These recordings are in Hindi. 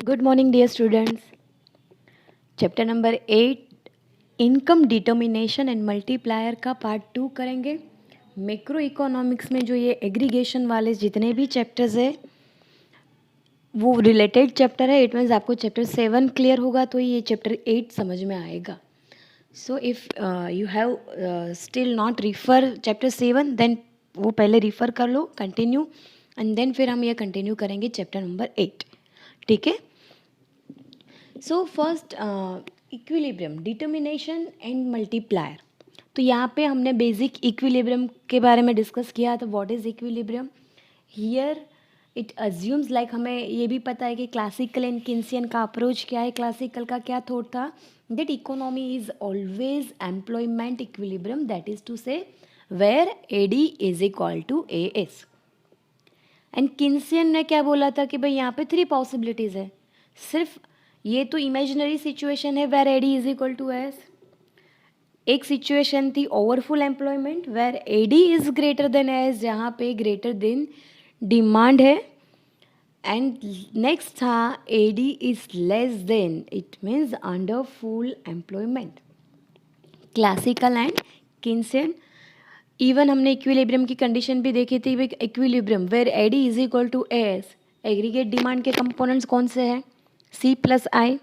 Good morning dear students. Chapter number 8 income determination and multiplier का पार्ट 2 करेंगे। मैक्रो इकोनॉमिक्स में जो ये एग्रीगेशन वाले जितने भी चैप्टर्स है वो रिलेटेड चैप्टर है। इट मीन्स आपको चैप्टर 7 क्लियर होगा तो ये चैप्टर 8 समझ में आएगा। So if you have still not refer chapter 7 then वो पहले रिफ़र कर लो, कंटिन्यू, एंड देन फिर हम ये कंटिन्यू करेंगे चैप्टर नंबर 8। ठीक है। So first equilibrium determination and multiplier. तो यहाँ पे हमने बेसिक इक्विलिब्रियम के बारे में डिस्कस किया था। What is equilibrium? Here it assumes like हमें ये भी पता है कि क्लासिकल एंड किन्सियन का अप्रोच क्या है। क्लासिकल का क्या थॉट था? That economy is always employment equilibrium, that is to say where AD is equal to A S. And Keynesian ने क्या बोला था कि भाई यहाँ पे 3 पॉसिबिलिटीज़ है। सिर्फ ये तो इमेजिनरी सिचुएशन है where AD is equal to S. एक सिचुएशन थी overfull employment where AD is greater than S, जहाँ पे ग्रेटर देन डिमांड है। एंड नेक्स्ट था AD is less than, it means under full employment. Classical and Keynesian. Even हमने इक्विलिब्रियम की कंडीशन भी देखी थी। Equilibrium where AD is equal to S, aggregate demand के कंपोनेंट्स कौन से हैं? सी प्लस आई।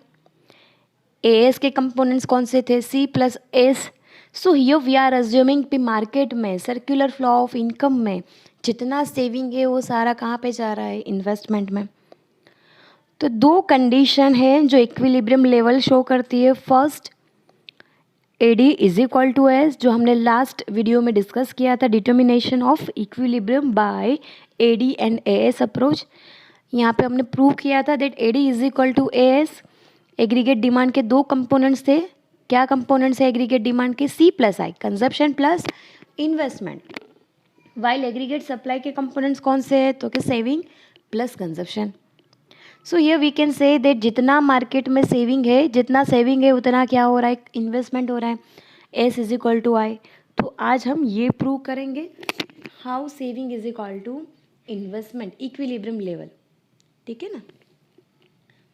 ए एस के कंपोनेंट्स कौन से थे? C plus S. So here we are assuming कि मार्केट में सर्कुलर फ्लो ऑफ इनकम में जितना सेविंग है वो सारा कहाँ पे जा रहा है? इन्वेस्टमेंट में। तो 2 कंडीशन है जो इक्विलिब्रियम लेवल शो करती है। First AD is equal to S, जो हमने लास्ट वीडियो में डिस्कस किया था, determination of equilibrium by AD and A S approach. यहाँ पे हमने प्रूव किया था that AD is equal to A S. Aggregate demand के 2 कंपोनेंट्स थे। क्या कंपोनेंट्स है एग्रीगेट डिमांड के? C plus I, consumption plus investment. While aggregate supply के कंपोनेंट्स कौन से हैं? तो कि saving plus consumption. So here we can say that जितना मार्केट में सेविंग है, जितना सेविंग है उतना क्या हो रहा है? इन्वेस्टमेंट हो रहा है। S is equal to I. तो आज हम ये प्रूव करेंगे how saving is equal to investment equilibrium level. ठीक है ना।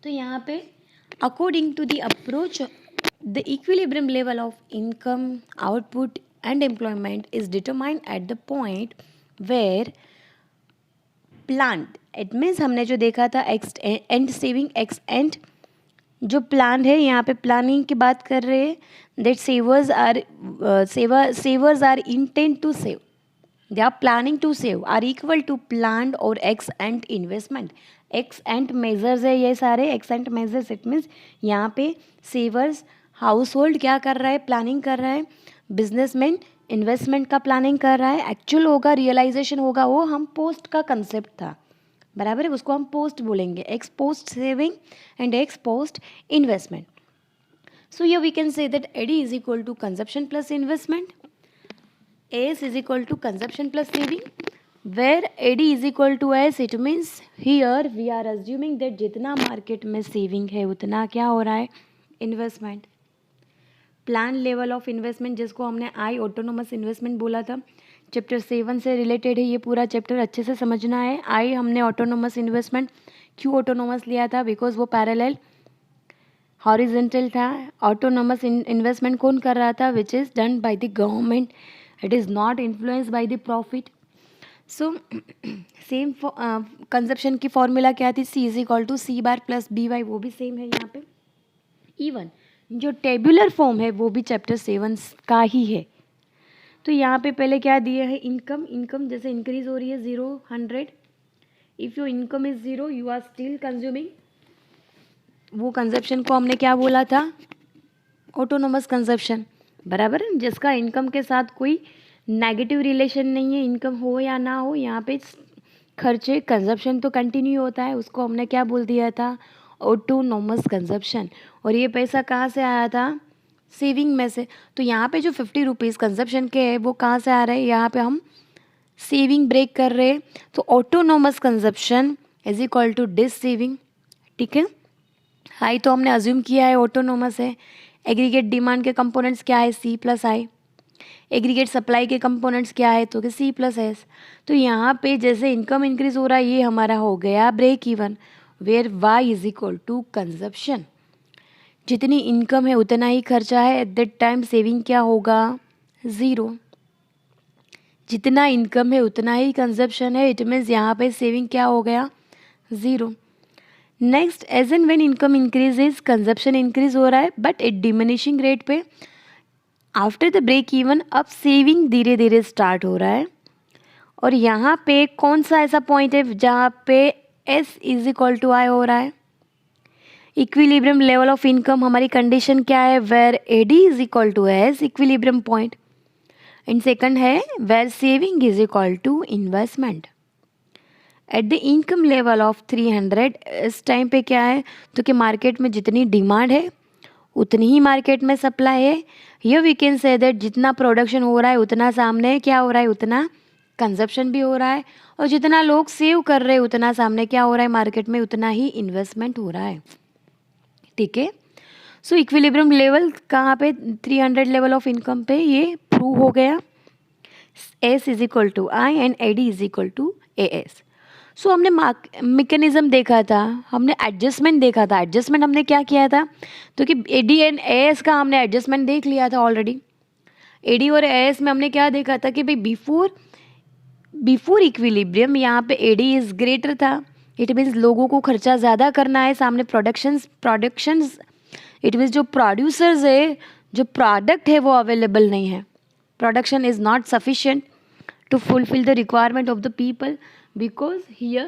तो यहाँ पे according to the approach the equilibrium level of income, output and employment is determined at the point where planned, it means हमने जो देखा था ex ante saving ex ante जो प्लान है, यहाँ पे प्लानिंग की बात कर रहे हैं। That savers are intent to save, they are planning to save are equal to planned और ex ante investment. Ex ante measures है ये सारे ex ante measures. It means यहाँ पे सेवर्स हाउस होल्ड क्या कर रहा है? प्लानिंग कर रहा है। बिजनेसमैन इन्वेस्टमेंट का प्लानिंग कर रहा है। एक्चुअल होगा, रियलाइजेशन होगा, वो हम पोस्ट का कंसेप्ट था, बराबर है, उसको हम पोस्ट बोलेंगे। Ex post saving and ex post investment. So here we can say that AD is equal to consumption plus investment, S is equal to consumption plus saving, where AD is equal to S. It means here we are assuming that जितना मार्केट में सेविंग है उतना क्या हो रहा है? Investment. Plan level of investment जिसको हमने आई ऑटोनोमस इन्वेस्टमेंट बोला था, चैप्टर 7 से रिलेटेड है ये पूरा चैप्टर, अच्छे से समझना है। आई हमने ऑटोनोमस इन्वेस्टमेंट क्यों ऑटोनोमस लिया था? बिकॉज वो पैरेलल हॉरिजेंटल था। ऑटोनोमस इन्वेस्टमेंट कौन कर रहा था? Which is done by the government, it is not influence by the profit. So same consumption की फॉर्मूला क्या थी? C is equal to C bar plus B Y, वो भी सेम है यहाँ पे। इवन जो टेबुलर फॉर्म है वो भी चैप्टर 7 का ही है। तो यहाँ पे पहले क्या दिया है? इनकम। इनकम जैसे इंक्रीज हो रही है 0 100, if your income is 0 you are still consuming. वो कंजप्शन को हमने क्या बोला था? ऑटोनोमस कंजप्शन, बराबर है, जिसका इनकम के साथ कोई नेगेटिव रिलेशन नहीं है। इनकम हो या ना हो, यहाँ पे खर्चे कंजप्शन तो कंटिन्यू होता है, उसको हमने क्या बोल दिया था? Autonomous consumption. और ये पैसा कहाँ से आया था? सेविंग में से। तो यहाँ पे जो 50 रुपीज़ कंजप्शन के है वो कहाँ से आ रहे हैं? यहाँ पे हम सेविंग ब्रेक कर रहे हैं। तो autonomous consumption is equal to dissaving. ठीक है। आई तो हमने अज्यूम किया है ऑटोनोमस है। एग्रीगेट डिमांड के कंपोनेंट्स क्या है? सी प्लस आई। एग्रीगेट सप्लाई के कंपोनेंट्स क्या है? तो कि सी प्लस एस। तो यहाँ पे जैसे इनकम इंक्रीज हो रहा है ये हमारा हो गया break even. Where Y is equal to consumption. जितनी इनकम है उतना ही खर्चा है, एट दैट टाइम सेविंग क्या होगा, ज़ीरो। जितना इनकम है उतना ही कंजप्शन है, इट मीन्स यहाँ पे सेविंग क्या हो गया, zero. Next, as and when income increases consumption increase हो रहा है बट एट डिमिनिशिंग रेट पे। आफ्टर द ब्रेक इवन अब सेविंग धीरे धीरे स्टार्ट हो रहा है, और यहाँ पे कौन सा ऐसा पॉइंट है जहाँ पे S is equal to I हो रहा है, इक्विलिब्रियम लेवल ऑफ इनकम। हमारी कंडीशन क्या है, where A D is equal to S, equilibrium point. And second है where saving is equal to investment. At the income level of 300 इस टाइम पे क्या है, तो कि मार्केट में जितनी डिमांड है उतनी ही मार्केट में सप्लाई है। ये वी कैन से दैट जितना प्रोडक्शन हो रहा है उतना सामने क्या हो रहा है, उतना कंजप्शन भी हो रहा है, और जितना लोग सेव कर रहे हैं उतना सामने क्या हो रहा है, मार्केट में उतना ही इन्वेस्टमेंट हो रहा है। ठीक है, सो इक्विलिब्रियम लेवल कहाँ पे, 300 लेवल ऑफ इनकम पे ये प्रूव हो गया। S is equal to I and A D is equal to A S. So हमने मैकेनिज्म देखा था, हमने एडजस्टमेंट देखा था। एडजस्टमेंट हमने क्या किया था, तो कि A D and A S का हमने एडजस्टमेंट देख लिया था ऑलरेडी। ए डी और ए एस में हमने क्या देखा था कि भाई बिफोर इक्विलिब्रियम यहाँ पे ए डी इज़ ग्रेटर था। इट मीन्स लोगों को खर्चा ज़्यादा करना है, सामने प्रोडक्शंस इट मीन्स जो प्रोड्यूसर्स है, जो प्रोडक्ट है वो अवेलेबल नहीं है। Production is not sufficient to fulfil the requirement of the people, because here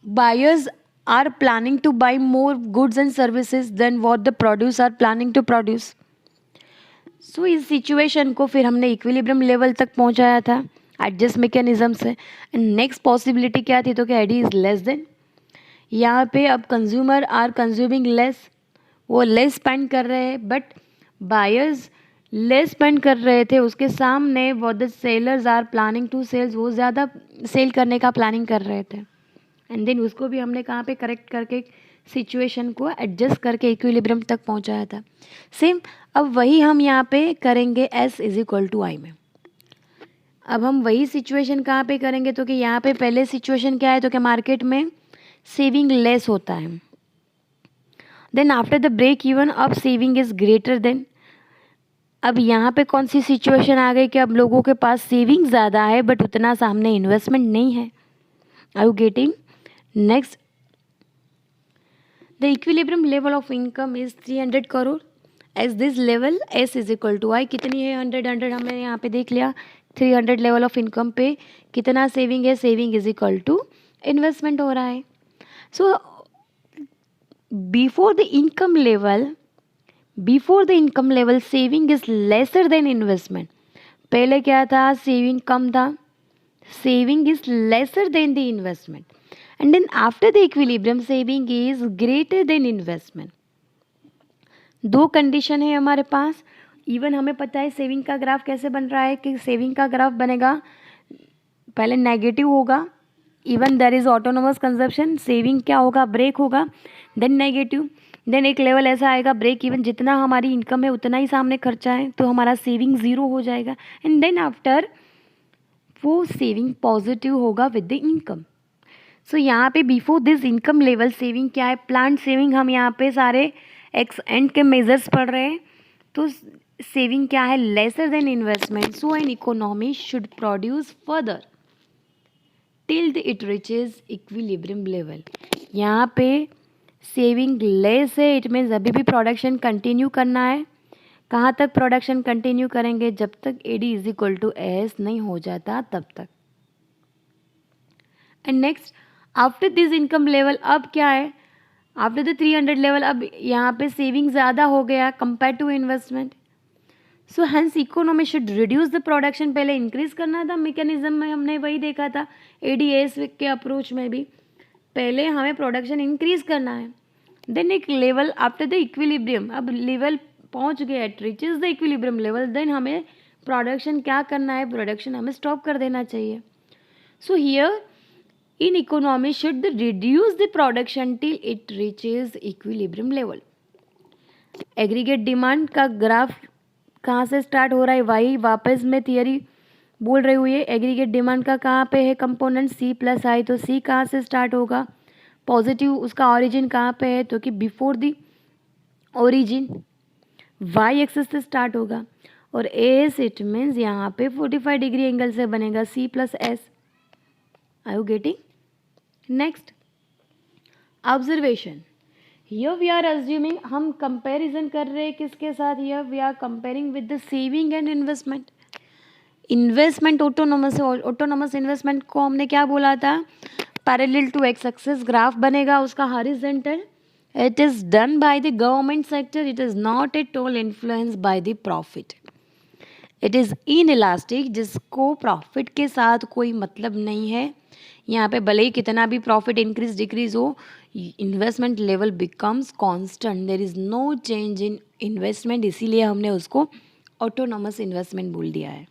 buyers are planning to buy more goods and services than what the produce are planning to produce. So इस सिचुएशन को फिर हमने इक्विलिब्रियम लेवल तक पहुंचाया था एडजस्ट मैकेनिज्म से। एंड नेक्स्ट पॉसिबिलिटी क्या थी, तो कि एडी इज़ लेस देन। यहाँ पे अब कंज्यूमर आर कंज्यूमिंग लेस, वो लेस स्पेंड कर रहे हैं, बट बायर्स लेस स्पेंड कर रहे थे, उसके सामने what the sellers are planning to sells, वो ज़्यादा सेल करने का प्लानिंग कर रहे थे। एंड देन उसको भी हमने कहाँ पे करेक्ट करके सिचुएशन को एडजस्ट करके इक्विलिब्रियम तक पहुँचाया था। सेम अब वही हम यहाँ पे करेंगे एस इज इक्वल टू आई में। अब हम वही सिचुएशन कहाँ पे करेंगे, तो कि यहाँ पे पहले सिचुएशन क्या है, तो कि मार्केट में सेविंग लेस होता है। Then after the break even अब सेविंग इज़ ग्रेटर देन। अब यहाँ पे कौन सी सिचुएशन आ गई कि अब लोगों के पास सेविंग ज़्यादा है बट उतना सामने इन्वेस्टमेंट नहीं है। Are you getting? Next, the equilibrium level of income is 300 crore. As this level S is equal to I, कितनी है 100 हमने यहाँ पे देख लिया। 300 लेवल ऑफ इनकम पे कितना सेविंग है, saving is equal to investment हो रहा है। So before the income level saving is lesser than investment. पहले क्या था, सेविंग कम था, saving is lesser than the investment. And then after the equilibrium saving is greater than investment. दो कंडीशन है हमारे पास। इवन हमें पता है सेविंग का ग्राफ कैसे बन रहा है, कि सेविंग का ग्राफ बनेगा, पहले नेगेटिव होगा, even there is autonomous consumption, saving क्या होगा, ब्रेक होगा, देन नेगेटिव, देन एक लेवल ऐसा आएगा ब्रेक इवन, जितना हमारी इनकम है उतना ही सामने खर्चा है, तो हमारा सेविंग ज़ीरो हो जाएगा। एंड देन आफ्टर वो सेविंग पॉजिटिव होगा विद द इनकम। सो यहाँ पे before this income level saving क्या है, प्लांट सेविंग। हम यहाँ पे सारे एक्स एंड के मेजर्स पढ़ रहे हैं, तो सेविंग क्या है, laser than investment. So an economy should produce further till it reaches equilibrium level. यहाँ पे सेविंग लेस है, इट मीन्स अभी भी प्रोडक्शन कंटिन्यू करना है। कहाँ तक प्रोडक्शन कंटिन्यू करेंगे, जब तक A D is equal to S नहीं हो जाता तब तक। And next, after this income level अब क्या है, आफ्टर द 300 लेवल अब यहाँ पे सेविंग ज़्यादा हो गया compare to investment. So hence economy should reduce the production. पहले इंक्रीज करना था, मैकेनिज्म में हमने वही देखा था, एडीएस के अप्रोच में भी पहले हमें प्रोडक्शन इंक्रीज करना है। देन एक लेवल आफ्टर द इक्विलिब्रियम, अब लेवल पहुंच गया, it reaches the equilibrium level, then हमें प्रोडक्शन क्या करना है, प्रोडक्शन हमें स्टॉप कर देना चाहिए। So here in economy should reduce the production till it reaches equilibrium level. Aggregate demand का ग्राफ कहाँ से स्टार्ट हो रहा है, वही वापस में थियरी बोल रही हुई है। एग्रीगेट डिमांड का कहाँ पे है कंपोनेंट, सी प्लस आई, तो सी कहाँ से स्टार्ट होगा, पॉजिटिव उसका ऑरिजिन कहाँ पे है, तो कि before the origin Y axis से स्टार्ट होगा, और एस इट मीन्स यहाँ पे 45 डिग्री एंगल से बनेगा C plus S. Are you getting? Next observation, here we are assuming, हम कंपैरिजन कर रहे हैं किसके साथ, here we are comparing with the saving and investment. Investment autonomous है, ऑटोनोमस इन्वेस्टमेंट को हमने क्या बोला था, parallel to X axis graph बनेगा उसका horizontal. It is done by the government sector, it is not at all influence by the profit. It is inelastic, जिसको प्रॉफिट के साथ कोई मतलब नहीं है। यहाँ पे भले ही कितना भी प्रॉफिट इंक्रीज डिक्रीज हो, investment level becomes constant, there is no change in investment, इसीलिए हमने उसको ऑटोनोमस इन्वेस्टमेंट बोल दिया है।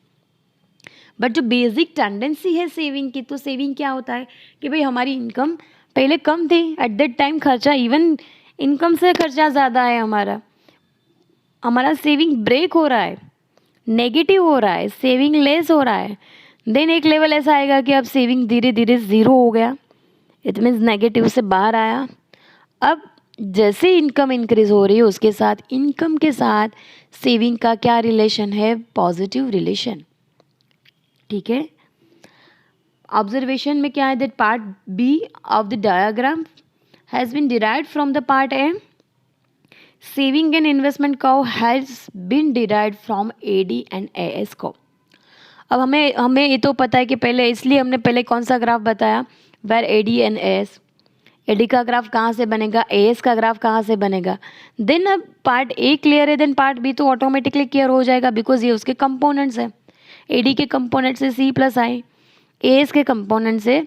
बट जो बेसिक टेंडेंसी है सेविंग की, तो सेविंग क्या होता है कि भाई हमारी इनकम पहले कम थी, एट दैट टाइम खर्चा इवन इनकम से खर्चा ज़्यादा है, हमारा सेविंग ब्रेक हो रहा है, नेगेटिव हो रहा है, सेविंग लेस हो रहा है। देन एक लेवल ऐसा आएगा कि अब सेविंग धीरे धीरे ज़ीरो हो गया, इट मीन्स नेगेटिव से बाहर आया। अब जैसे इनकम इंक्रीज हो रही है उसके साथ इनकम के साथ सेविंग का क्या रिलेशन है, पॉजिटिव रिलेशन। ठीक है, ऑब्जर्वेशन में क्या है, that part B of the diagram has been derived from the part A. Saving and investment curve has been derived from AD and AS curve. अब हमें ये तो पता है कि पहले, इसलिए हमने पहले कौन सा ग्राफ बताया, where AD and AS. AD का ग्राफ कहाँ से बनेगा, एएस का ग्राफ कहाँ से बनेगा। देन अब पार्ट ए क्लियर है, देन पार्ट बी तो ऑटोमेटिकली क्लियर हो जाएगा, बिकॉज ये उसके कंपोनेंट्स हैं। एडी के कंपोनेंट से सी प्लस आई, एएस के कंपोनेंट से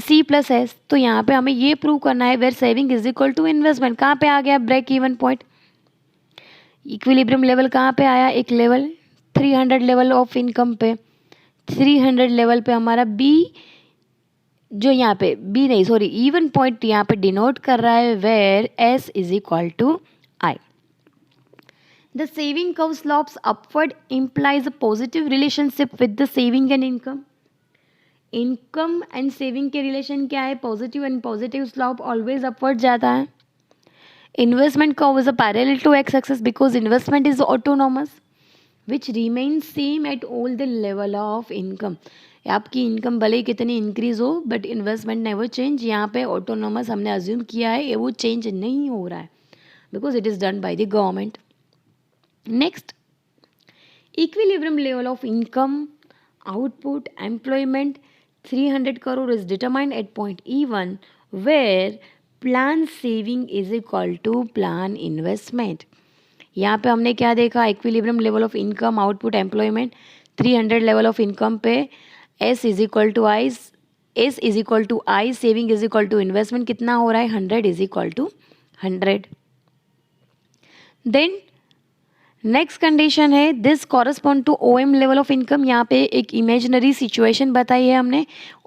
सी प्लस एस। तो यहाँ पे हमें ये प्रूव करना है where saving is equal to investment. कहाँ पे आ गया break even point, equilibrium level कहाँ पे आया, एक लेवल 300 लेवल ऑफ इनकम पे, 300 लेवल पे हमारा बी, जो यहाँ पे बी नहीं सॉरी इवन पॉइंट यहाँ पे डिनोट कर रहा है where S is equal to I. The saving curve slopes upward implies a positive relationship with the saving and income। Income and saving के रिलेशन क्या है, positive, and positive slope always upward जाता है। Investment curve is a parallel to X axis because investment is autonomous which remains same at all the level of income. आपकी इनकम भले ही कितनी इंक्रीज हो बट इन्वेस्टमेंट नेवर चेंज। यहाँ पे ऑटोनोमस हमने अज्यूम किया है, ये वो चेंज नहीं हो रहा है because it is done by the government. Next, equilibrium level of income, output, employment 300 crore is determined at point E1 where plan saving is equal to plan investment। यहाँ पे हमने क्या देखा, equilibrium level of income, output, employment 300 level of income पे S is equal to I, S is equal to I, saving is equal to investment कितना हो रहा है 100 is equal to 100। Then next condition है this correspond to OM level of income. यहाँ पे एक इमेजिनरी सिचुएशन बताई है हमने।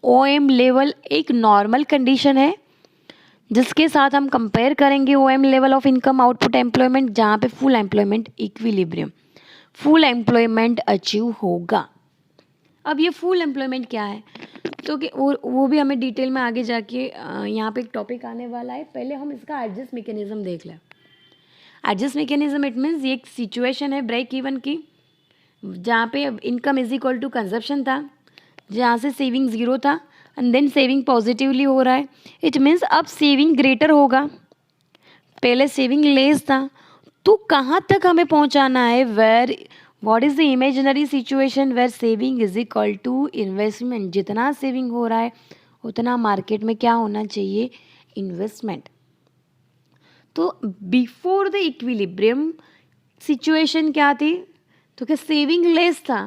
OM लेवल एक नॉर्मल कंडीशन है जिसके साथ हम कंपेयर करेंगे OM level of income, output, employment, जहाँ पे full employment, equilibrium, full employment achieve होगा। अब ये फुल एम्प्लॉयमेंट क्या है, तो कि वो भी हमें डिटेल में आगे जाके यहाँ पे एक टॉपिक आने वाला है। पहले हम इसका एडजस्ट मैकेनिज्म देख लें। एडजस्ट मैकेनिज्म इट मीन्स ये एक सिचुएशन है ब्रेक इवन की, जहाँ पे income is equal to consumption था, जहाँ से सेविंग ज़ीरो था एंड देन सेविंग पॉजिटिवली हो रहा है। इट मीन्स अब सेविंग ग्रेटर होगा, पहले सेविंग लेस था। तो कहाँ तक हमें पहुँचाना है, where what is the imaginary situation where saving is equal to investment. जितना सेविंग हो रहा है उतना मार्केट में क्या होना चाहिए, इन्वेस्टमेंट। तो बिफोर द इक्विलिब्रियम सिचुएशन क्या थी, तो क्या सेविंग लेस था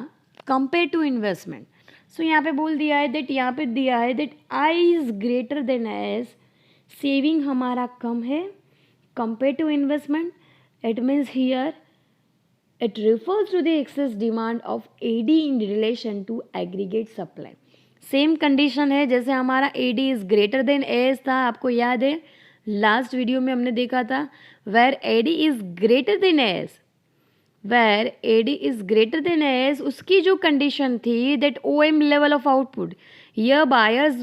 कंपेयर टू इन्वेस्टमेंट। सो यहाँ पे बोल दिया है दैट, यहाँ पे दिया है that I is greater than S, saving हमारा कम है compare to investment. It means here it refers to the excess demand of AD in relation to aggregate supply. Same condition है जैसे हमारा AD is greater than S था, आपको याद है लास्ट वीडियो में हमने देखा था where AD is greater than S, where AD is greater than S, उसकी जो कंडीशन थी that OM level of output, here buyers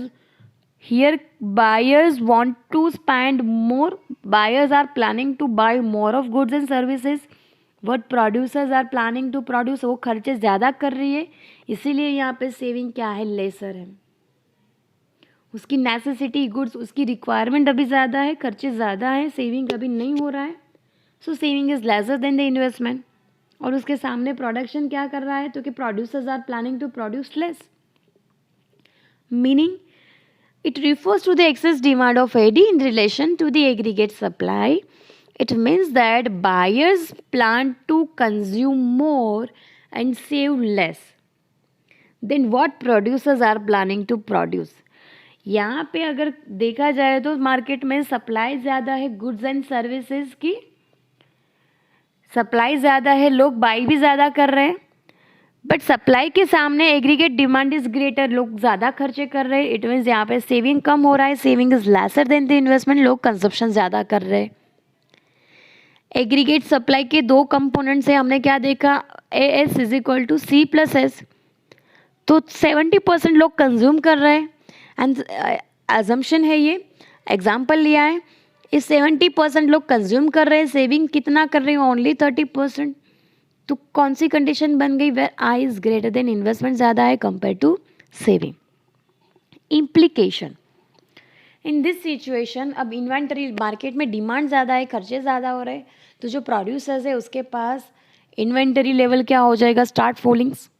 Here buyers want to spend more. Buyers are planning to buy more of goods and services. What producers are planning to produce, वो खर्चे ज़्यादा कर रही है, इसीलिए यहाँ पे सेविंग क्या है, लेसर है. उसकी नेसेसिटी गुड्स, उसकी रिक्वायरमेंट अभी ज़्यादा है, खर्चे ज़्यादा है, सेविंग अभी नहीं हो रहा है. So saving is lesser than the investment. और उसके सामने प्रोडक्शन क्या कर रहा है, तो कि producers are planning to produce less. Meaning it refers to the excess demand of AD in relation to the aggregate supply. It means that buyers plan to consume more and save less than what producers are planning to produce. यहाँ पे अगर देखा जाए तो मार्केट में सप्लाई ज़्यादा है गुड्स एंड सर्विसेज की, सप्लाई ज़्यादा है, लोग बाई भी ज़्यादा कर रहे हैं, बट सप्लाई के सामने एग्रीगेट डिमांड इज ग्रेटर, लोग ज़्यादा खर्चे कर रहे हैं. इट मीन्स यहाँ पे सेविंग कम हो रहा है, saving is lesser than the investment, लोग कंजप्शन ज़्यादा कर रहे हैं. एग्रीगेट सप्लाई के दो कंपोनेंट्स हैं, हमने क्या देखा, A S is equal to C plus S. तो 70% लोग कंज्यूम कर रहे हैं एंड अजम्पशन है, ये एग्जाम्पल लिया है. इस 70% लोग कंज्यूम कर रहे हैं, सेविंग कितना कर रहे हैं, ओनली 30%. तो कौन सी कंडीशन बन गई, where I is greater than investment ज़्यादा है compare to saving. Implication in this situation, अब इन्वेंटरी मार्केट में डिमांड ज़्यादा है, खर्चे ज़्यादा हो रहे हैं, तो जो प्रोड्यूसर्स है उसके पास इन्वेंटरी लेवल क्या हो जाएगा, start fallings,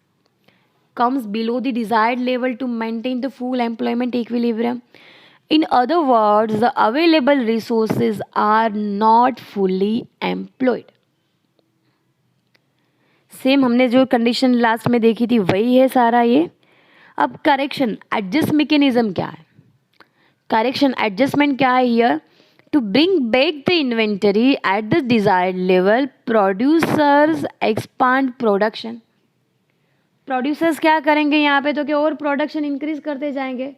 comes below the desired level to maintain the full employment equilibrium. In other words, the available resources are not fully employed. Same हमने जो कंडीशन लास्ट में देखी थी वही है सारा ये. अब करेक्शन एडजस्ट मैकेनिज्म क्या है, करेक्शन एडजस्टमेंट क्या है here, to bring back the inventory at the desired level, producers expand production. Producers क्या करेंगे यहाँ पे, तो कि और प्रोडक्शन इंक्रीज करते जाएंगे,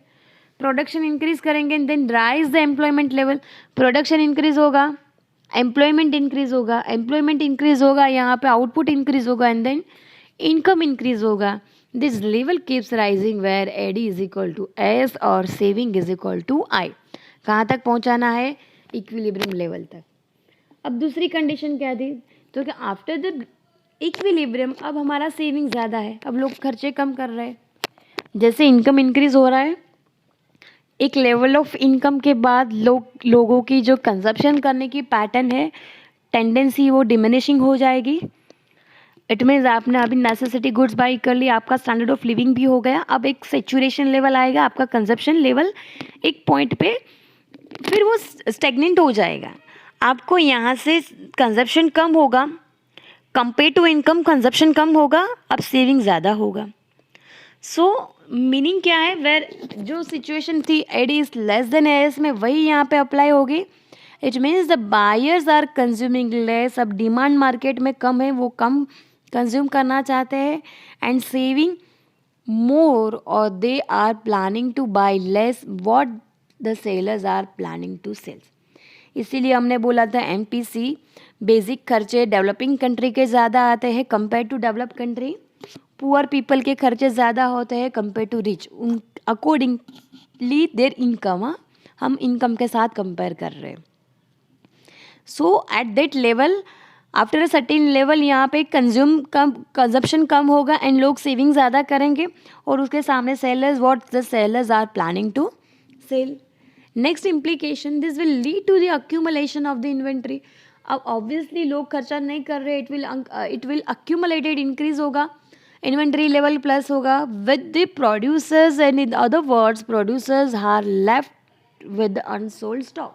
प्रोडक्शन इंक्रीज करेंगे, then rise the employment level. Production increase होगा, एम्प्लॉयमेंट इंक्रीज होगा, एम्प्लॉयमेंट इंक्रीज होगा, यहाँ पे आउटपुट इंक्रीज होगा, एंड देन इनकम इंक्रीज होगा. This level keeps rising where AD is equal to S और saving is equal to I. कहाँ तक पहुँचाना है, इक्विलिब्रियम लेवल तक. अब दूसरी कंडीशन क्या थी, तो कि आफ्टर द इक्विलिब्रियम अब हमारा सेविंग ज़्यादा है, अब लोग खर्चे कम कर रहे हैं, जैसे इनकम इंक्रीज हो रहा है, एक लेवल ऑफ इनकम के बाद लोगों की जो कंजप्शन करने की पैटर्न है, टेंडेंसी वो डिमिनिशिंग हो जाएगी. इट मीन्स आपने अभी नेसेसिटी गुड्स बाई कर ली, आपका स्टैंडर्ड ऑफ लिविंग भी हो गया, अब एक सेचुरेशन लेवल आएगा, आपका कंजप्शन लेवल एक पॉइंट पे फिर वो स्टेगनेंट हो जाएगा. आपको यहाँ से कंजप्शन कम होगा, कंपेयर टू इनकम कंजप्शन कम होगा, अब सेविंग ज़्यादा होगा. सो मीनिंग क्या है, वेर जो सिचुएशन थी AD is less than S में, वही यहाँ पे अप्लाई होगी. It means the buyers are consuming less, अब डिमांड मार्केट में कम है, वो कम कंज्यूम करना चाहते हैं, एंड सेविंग मोर और they are planning to buy less what the sellers are planning to sell. इसीलिए हमने बोला था एमपीसी बेसिक खर्चे डेवलपिंग कंट्री के ज़्यादा आते हैं compare to develop country, poor people के खर्चे ज़्यादा होते हैं कंपेयर टू रिच, उन अकॉर्डिंगली देयर इनकम, हम इनकम के साथ कंपेयर कर रहे हैं. So at that level, after a certain level, यहाँ पे कंजप्शन कम होगा एंड लोग सेविंग ज़्यादा करेंगे, और उसके सामने sellers, what the sellers are planning to sell. Next implication, this will lead to the accumulation of the inventory. अब ऑब्वियसली लोग खर्चा नहीं कर रहे, इट विल अक्यूमुलेटेड इंक्रीज होगा, इन्वेंट्री लेवल प्लस होगा with the producers, and in other words producers are left with unsold stock.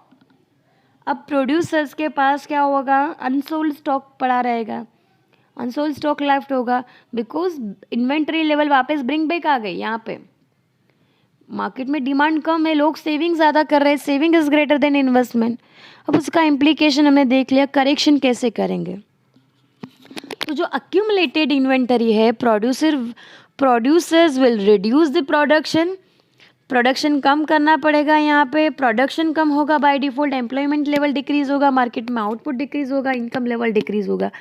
अब प्रोड्यूसर्स के पास क्या होगा, अनसोल्ड स्टॉक पड़ा रहेगा, अनसोल्ड स्टॉक लेफ्ट होगा, बिकॉज इन्वेंट्री लेवल वापस ब्रिंग बैक आ गई. यहाँ पे मार्केट में डिमांड कम है, लोग सेविंग ज़्यादा कर रहे हैं, saving is greater than investment. अब उसका इम्प्लीकेशन हमने देख लिया, करेक्शन कैसे करेंगे. तो जो अक्यूमुलेटेड इन्वेंटरी है, producers will reduce the production कम करना पड़ेगा. यहाँ पे प्रोडक्शन कम होगा, by default employment level decrease होगा, मार्केट में आउटपुट डिक्रीज होगा, इनकम लेवल डिक्रीज होगा.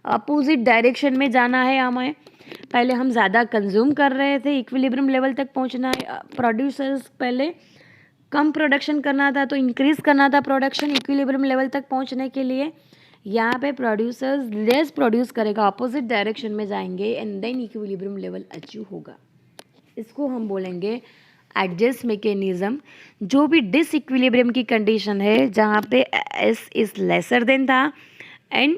अपोजिट डायरेक्शन में जाना है हमें, पहले हम ज़्यादा कंज्यूम कर रहे थे, इक्विलिब्रियम लेवल तक पहुँचना है. प्रोड्यूसर्स पहले कम प्रोडक्शन करना था तो इंक्रीज करना था प्रोडक्शन इक्विलिब्रियम लेवल तक पहुंचने के लिए। यहाँ पे प्रोड्यूसर्स लेस प्रोड्यूस करेगा, अपोजिट डायरेक्शन में जाएंगे and then equilibrium level achieve होगा। इसको हम बोलेंगे एडजस्ट मैकेनिज्म। जो भी डिसइक्विलिब्रियम की कंडीशन है जहाँ पे एस इज लेसर देन था and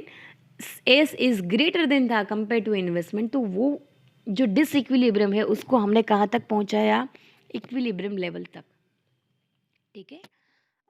S is greater then था कंपेयर टू इन्वेस्टमेंट, तो वो जो डिसइक्विलिब्रियम है उसको हमने कहाँ तक पहुँचाया, इक्विलिब्रियम लेवल तक। ठीक है।